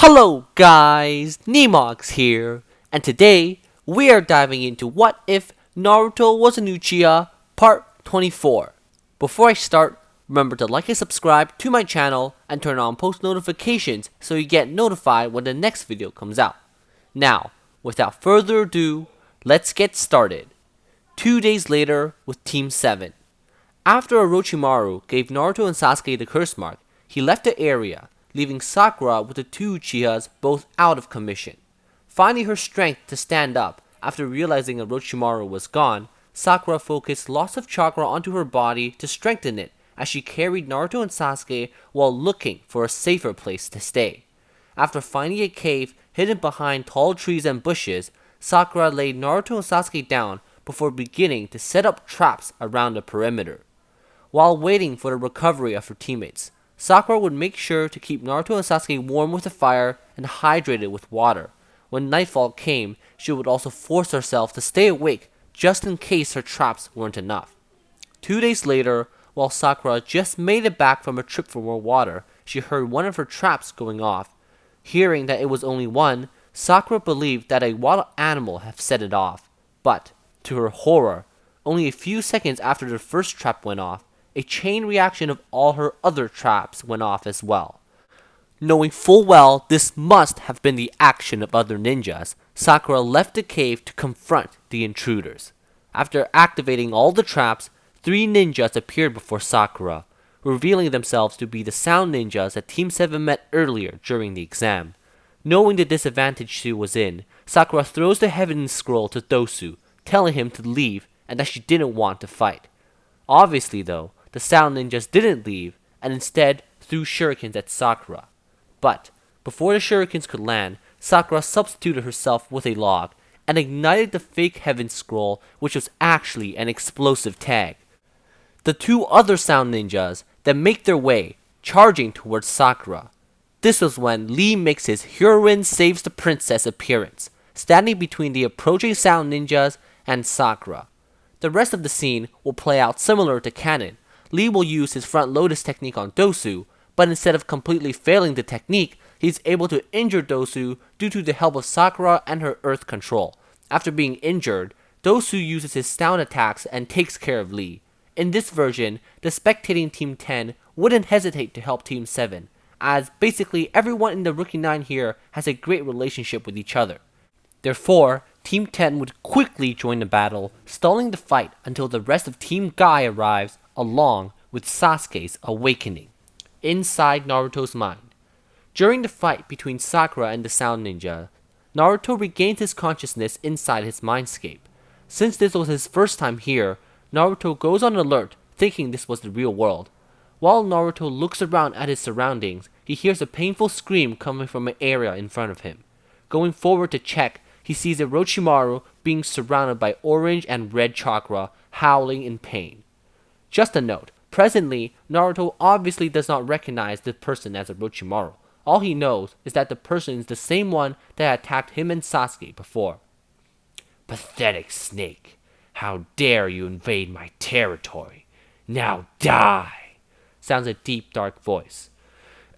Hello guys, Nemox here, and today we are diving into What If Naruto Was an Uchiha Part 24. Before I start, remember to like and subscribe to my channel and turn on post notifications so you get notified when the next video comes out. Now, without further ado, let's get started. 2 days later with Team 7. After Orochimaru gave Naruto and Sasuke the curse mark, he left the area, leaving Sakura with the two Uchihas both out of commission. Finding her strength to stand up after realizing Orochimaru was gone, Sakura focused lots of chakra onto her body to strengthen it as she carried Naruto and Sasuke while looking for a safer place to stay. After finding a cave hidden behind tall trees and bushes, Sakura laid Naruto and Sasuke down before beginning to set up traps around the perimeter. While waiting for the recovery of her teammates, Sakura would make sure to keep Naruto and Sasuke warm with a fire and hydrated with water. When nightfall came, she would also force herself to stay awake just in case her traps weren't enough. 2 days later, while Sakura just made it back from a trip for more water, she heard one of her traps going off. Hearing that it was only one, Sakura believed that a wild animal had set it off. But, to her horror, only a few seconds after the first trap went off, a chain reaction of all her other traps went off as well. Knowing full well this must have been the action of other ninjas, Sakura left the cave to confront the intruders. After activating all the traps, 3 ninjas appeared before Sakura, revealing themselves to be the sound ninjas that Team 7 met earlier during the exam. Knowing the disadvantage she was in, Sakura throws the Heaven Scroll to Dosu, telling him to leave and that she didn't want to fight. Obviously though, the sound ninjas didn't leave and instead threw shurikens at Sakura. But before the shurikens could land, Sakura substituted herself with a log and ignited the fake Heaven Scroll, which was actually an explosive tag. The 2 other sound ninjas then make their way, charging towards Sakura. This was when Lee makes his Heroine Saves the Princess appearance, standing between the approaching sound ninjas and Sakura. The rest of the scene will play out similar to canon. Lee will use his front lotus technique on Dosu, but instead of completely failing the technique, he's able to injure Dosu due to the help of Sakura and her earth control. After being injured, Dosu uses his sound attacks and takes care of Lee. In this version, the spectating Team 10 wouldn't hesitate to help Team 7, as basically everyone in the Rookie 9 here has a great relationship with each other. Therefore, Team 10 would quickly join the battle, stalling the fight until the rest of Team Guy arrives, along with Sasuke's awakening. Inside Naruto's mind. During the fight between Sakura and the Sound Ninja, Naruto regains his consciousness inside his mindscape. Since this was his first time here, Naruto goes on alert, thinking this was the real world. While Naruto looks around at his surroundings, he hears a painful scream coming from an area in front of him. Going forward to check, he sees Orochimaru being surrounded by orange and red chakra, howling in pain. Just a note, presently, Naruto obviously does not recognize the person as Orochimaru. All he knows is that the person is the same one that attacked him and Sasuke before. Pathetic snake, how dare you invade my territory? Now die! Sounds a deep, dark voice.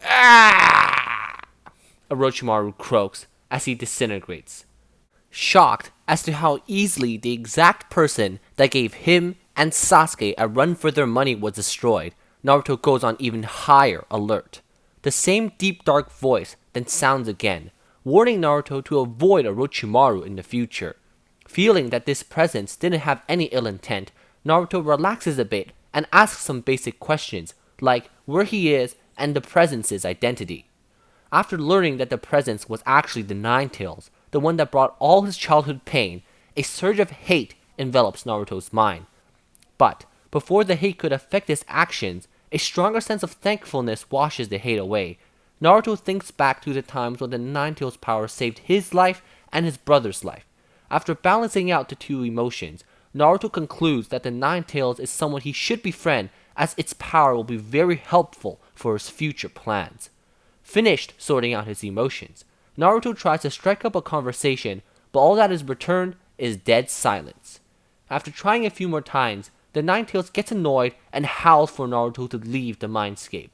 Ah! Orochimaru croaks as he disintegrates. Shocked as to how easily the exact person that gave him and Sasuke a run for their money was destroyed, Naruto goes on even higher alert. The same deep dark voice then sounds again, warning Naruto to avoid Orochimaru in the future. Feeling that this presence didn't have any ill intent, Naruto relaxes a bit and asks some basic questions, like where he is and the presence's identity. After learning that the presence was actually the Nine-Tails, the one that brought all his childhood pain, a surge of hate envelops Naruto's mind. But before the hate could affect his actions, a stronger sense of thankfulness washes the hate away. Naruto thinks back to the times when the Nine-Tails power saved his life and his brother's life. After balancing out the 2 emotions, Naruto concludes that the Nine-Tails is someone he should befriend, as its power will be very helpful for his future plans. Finished sorting out his emotions, Naruto tries to strike up a conversation, but all that is returned is dead silence. After trying a few more times, the Nine-Tails gets annoyed and howls for Naruto to leave the mindscape.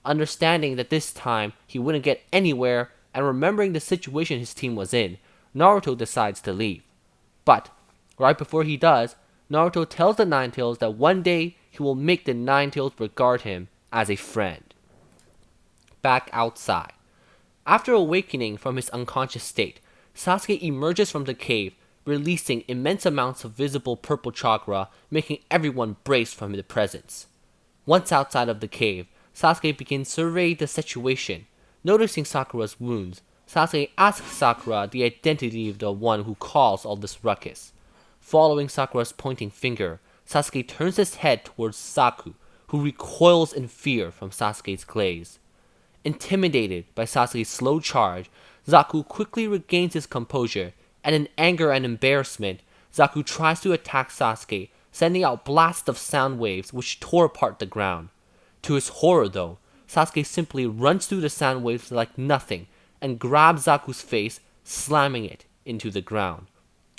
Understanding that this time he wouldn't get anywhere, and remembering the situation his team was in, Naruto decides to leave. But, right before he does, Naruto tells the Nine-Tails that one day he will make the Nine-Tails regard him as a friend. Back outside. After awakening from his unconscious state, Sasuke emerges from the cave, releasing immense amounts of visible purple chakra, making everyone brace from the presence. Once outside of the cave, Sasuke begins surveying the situation. Noticing Sakura's wounds, Sasuke asks Sakura the identity of the one who caused all this ruckus. Following Sakura's pointing finger, Sasuke turns his head towards Zaku, who recoils in fear from Sasuke's gaze. Intimidated by Sasuke's slow charge, Zaku quickly regains his composure, and in anger and embarrassment, Zaku tries to attack Sasuke, sending out blasts of sound waves which tore apart the ground. To his horror though, Sasuke simply runs through the sound waves like nothing, and grabs Zaku's face, slamming it into the ground.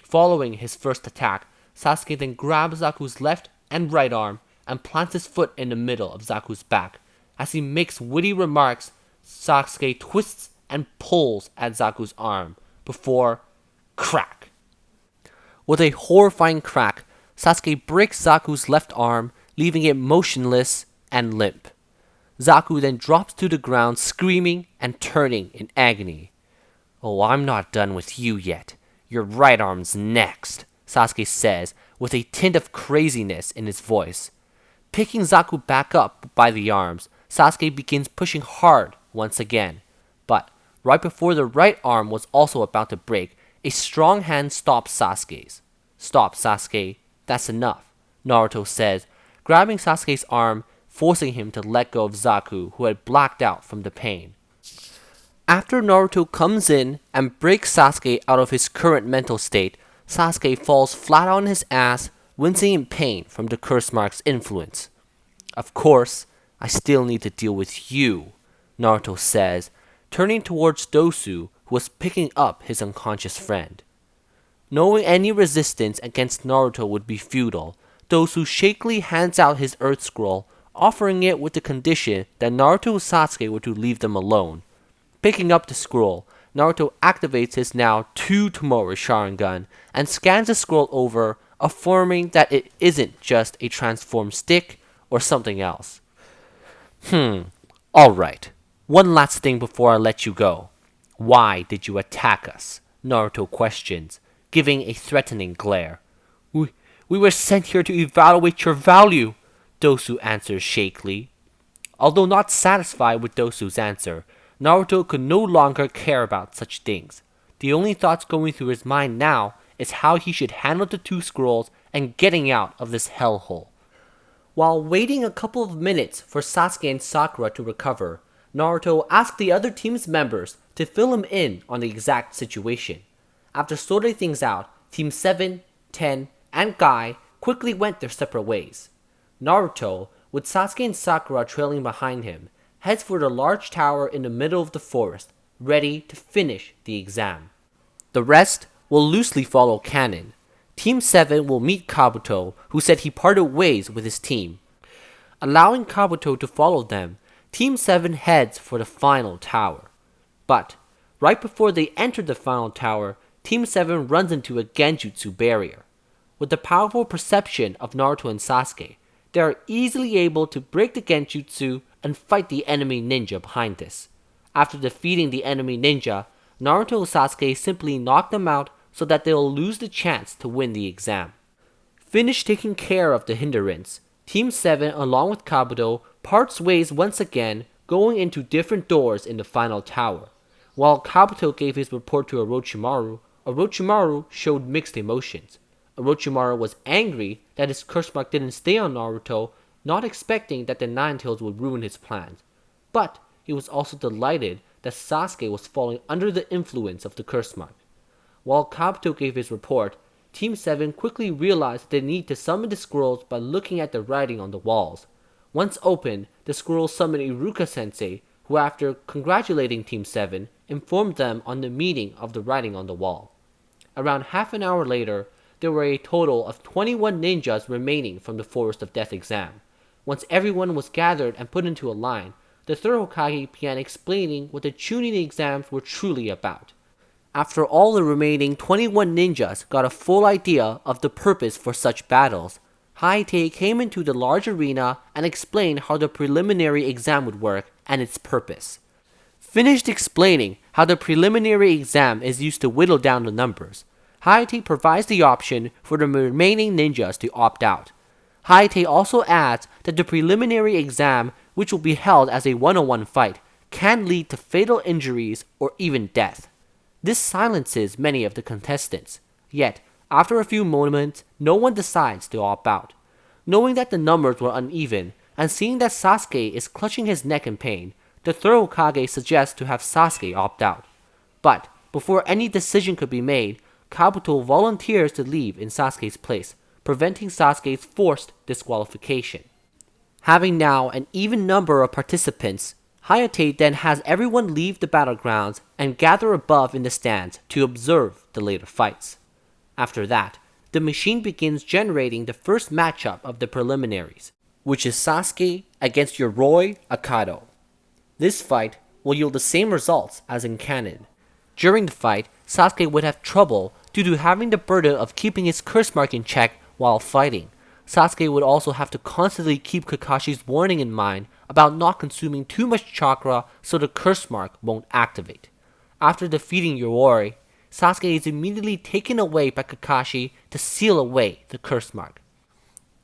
Following his first attack, Sasuke then grabs Zaku's left and right arm, and plants his foot in the middle of Zaku's back. As he makes witty remarks, Sasuke twists and pulls at Zaku's arm, before crack. With a horrifying crack, Sasuke breaks Zaku's left arm, leaving it motionless and limp. Zaku then drops to the ground, screaming and turning in agony. "Oh, I'm not done with you yet. Your right arm's next," Sasuke says, with a tint of craziness in his voice. Picking Zaku back up by the arms, Sasuke begins pushing hard once again. But right before the right arm was also about to break, a strong hand stops Sasuke's. "Stop, Sasuke. That's enough," Naruto says, grabbing Sasuke's arm, forcing him to let go of Zaku, who had blacked out from the pain. After Naruto comes in and breaks Sasuke out of his current mental state, Sasuke falls flat on his ass, wincing in pain from the curse mark's influence. "Of course, I still need to deal with you," Naruto says, turning towards Dosu, who was picking up his unconscious friend. Knowing any resistance against Naruto would be futile, Dosu shakily hands out his Earth Scroll, offering it with the condition that Naruto and Sasuke were to leave them alone. Picking up the scroll, Naruto activates his now 2 Tomori Sharingan and scans the scroll over, affirming that it isn't just a transformed stick or something else. Alright. One last thing before I let you go. Why did you attack us? Naruto questions, giving a threatening glare. We were sent here to evaluate your value, Dosu answers shakily. Although not satisfied with Dosu's answer, Naruto could no longer care about such things. The only thoughts going through his mind now is how he should handle the 2 scrolls and getting out of this hellhole. While waiting a couple of minutes for Sasuke and Sakura to recover, Naruto asked the other team's members to fill him in on the exact situation. After sorting things out, Team 7, 10, and Guy quickly went their separate ways. Naruto, with Sasuke and Sakura trailing behind him, heads for the large tower in the middle of the forest, ready to finish the exam. The rest will loosely follow canon. Team 7 will meet Kabuto, who said he parted ways with his team. Allowing Kabuto to follow them, Team 7 heads for the final tower. But, right before they enter the final tower, Team 7 runs into a Genjutsu barrier. With the powerful perception of Naruto and Sasuke, they are easily able to break the Genjutsu and fight the enemy ninja behind this. After defeating the enemy ninja, Naruto and Sasuke simply knock them out so that they will lose the chance to win the exam. Finished taking care of the hindrance, Team 7 along with Kabuto parts ways once again, going into different doors in the final tower. While Kabuto gave his report to Orochimaru showed mixed emotions. Orochimaru was angry that his curse mark didn't stay on Naruto, not expecting that the Nine-Tails would ruin his plans. But he was also delighted that Sasuke was falling under the influence of the curse mark. While Kabuto gave his report, Team 7 quickly realized they need to summon the scrolls by looking at the writing on the walls. Once opened, the scrolls summoned Iruka-sensei, who after congratulating Team 7, informed them on the meaning of the writing on the wall. Around half an hour later, there were a total of 21 ninjas remaining from the Forest of Death exam. Once everyone was gathered and put into a line, the third Hokage began explaining what the Chunin exams were truly about. After all the remaining 21 ninjas got a full idea of the purpose for such battles, Hayate came into the large arena and explained how the preliminary exam would work and its purpose. Finished explaining how the preliminary exam is used to whittle down the numbers, Hayate provides the option for the remaining ninjas to opt out. Hayate also adds that the preliminary exam, which will be held as a one-on-one fight, can lead to fatal injuries or even death. This silences many of the contestants, yet after a few moments, no one decides to opt out. Knowing that the numbers were uneven, and seeing that Sasuke is clutching his neck in pain, the third Hokage suggests to have Sasuke opt out. But before any decision could be made, Kabuto volunteers to leave in Sasuke's place, preventing Sasuke's forced disqualification. Having now an even number of participants, Hayate then has everyone leave the battlegrounds and gather above in the stands to observe the later fights. After that, the machine begins generating the first matchup of the preliminaries, which is Sasuke against Yoroi Akado. This fight will yield the same results as in canon. During the fight, Sasuke would have trouble due to having the burden of keeping his curse mark in check while fighting. Sasuke would also have to constantly keep Kakashi's warning in mind about not consuming too much chakra so the curse mark won't activate. After defeating Yoroi, Sasuke is immediately taken away by Kakashi to seal away the curse mark.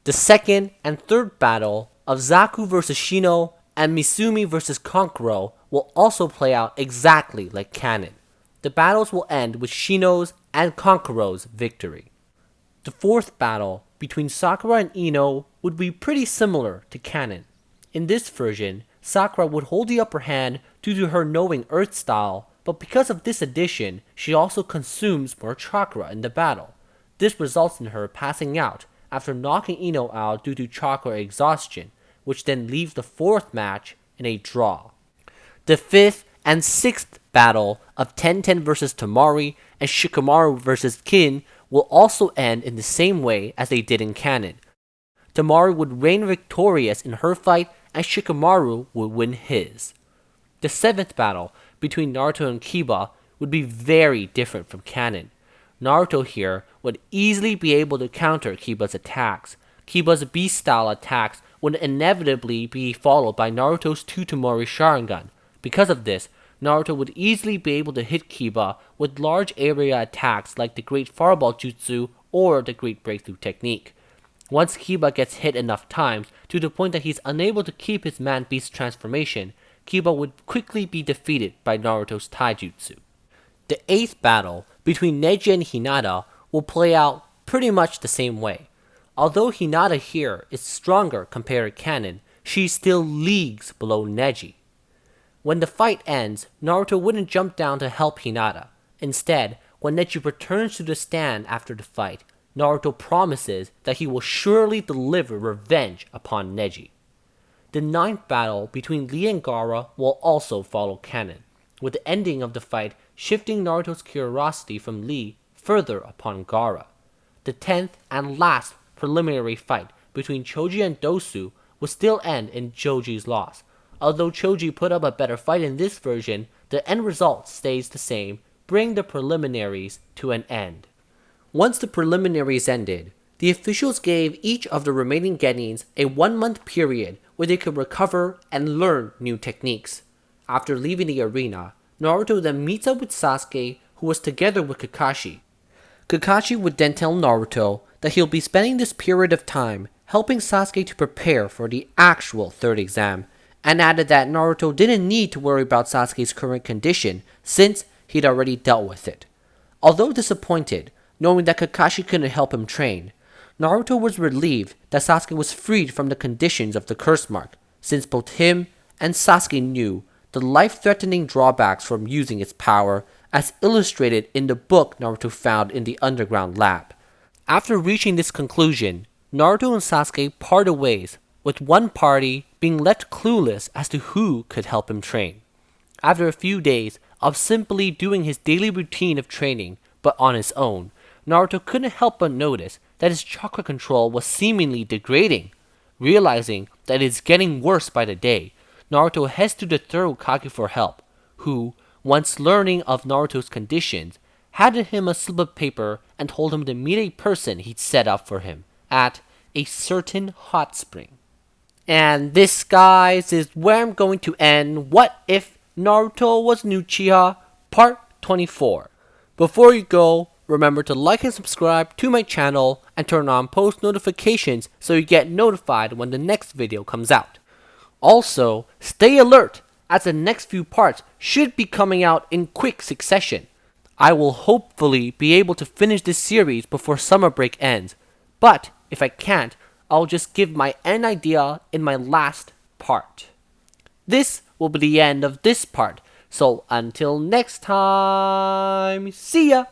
The second and third battle of Zaku vs Shino and Misumi vs Kankuro will also play out exactly like canon. The battles will end with Shino's and Kankuro's victory. The fourth battle between Sakura and Ino would be pretty similar to canon. In this version, Sakura would hold the upper hand due to her knowing Earth style, but because of this addition, she also consumes more chakra in the battle. This results in her passing out after knocking Ino out due to chakra exhaustion, which then leaves the fourth match in a draw. The fifth and sixth battle of Tenten vs Tamari and Shikamaru vs Kin will also end in the same way as they did in canon. Tamari would reign victorious in her fight and Shikamaru would win his. The seventh battle between Naruto and Kiba would be very different from canon. Naruto here would easily be able to counter Kiba's attacks. Kiba's beast-style attacks would inevitably be followed by Naruto's Tutomori Sharingan. Because of this, Naruto would easily be able to hit Kiba with large area attacks like the Great Fireball Jutsu or the Great Breakthrough Technique. Once Kiba gets hit enough times to the point that he's unable to keep his man-beast transformation, Kiba would quickly be defeated by Naruto's Taijutsu. The eighth battle between Neji and Hinata will play out pretty much the same way. Although Hinata here is stronger compared to canon, she's still leagues below Neji. When the fight ends, Naruto wouldn't jump down to help Hinata. Instead, when Neji returns to the stand after the fight, Naruto promises that he will surely deliver revenge upon Neji. The ninth battle between Lee and Gaara will also follow canon, with the ending of the fight shifting Naruto's curiosity from Lee further upon Gaara. The 10th and last preliminary fight between Choji and Dosu will still end in Choji's loss. Although Choji put up a better fight in this version, the end result stays the same, bringing the preliminaries to an end. Once the preliminaries ended, the officials gave each of the remaining Genins a 1-month period where they could recover and learn new techniques. After leaving the arena, Naruto then meets up with Sasuke, who was together with Kakashi. Kakashi would then tell Naruto that he'll be spending this period of time helping Sasuke to prepare for the actual third exam, and added that Naruto didn't need to worry about Sasuke's current condition since he'd already dealt with it. Although disappointed, knowing that Kakashi couldn't help him train, Naruto was relieved that Sasuke was freed from the conditions of the curse mark, since both him and Sasuke knew the life-threatening drawbacks from using its power, as illustrated in the book Naruto found in the underground lab. After reaching this conclusion, Naruto and Sasuke parted ways, with one party being left clueless as to who could help him train. After a few days of simply doing his daily routine of training, but on his own, Naruto couldn't help but notice that his chakra control was seemingly degrading. Realizing that it is getting worse by the day, Naruto heads to the third Hokage for help, who, once learning of Naruto's conditions, handed him a slip of paper and told him to meet a person he'd set up for him at a certain hot spring. And this, guys, is where I'm going to end What If Naruto Was an Uchiha Part 24. Before you go, remember to like and subscribe to my channel and turn on post notifications so you get notified when the next video comes out. Also, stay alert as the next few parts should be coming out in quick succession. I will hopefully be able to finish this series before summer break ends, but if I can't, I'll just give my end idea in my last part. This will be the end of this part, so until next time, see ya!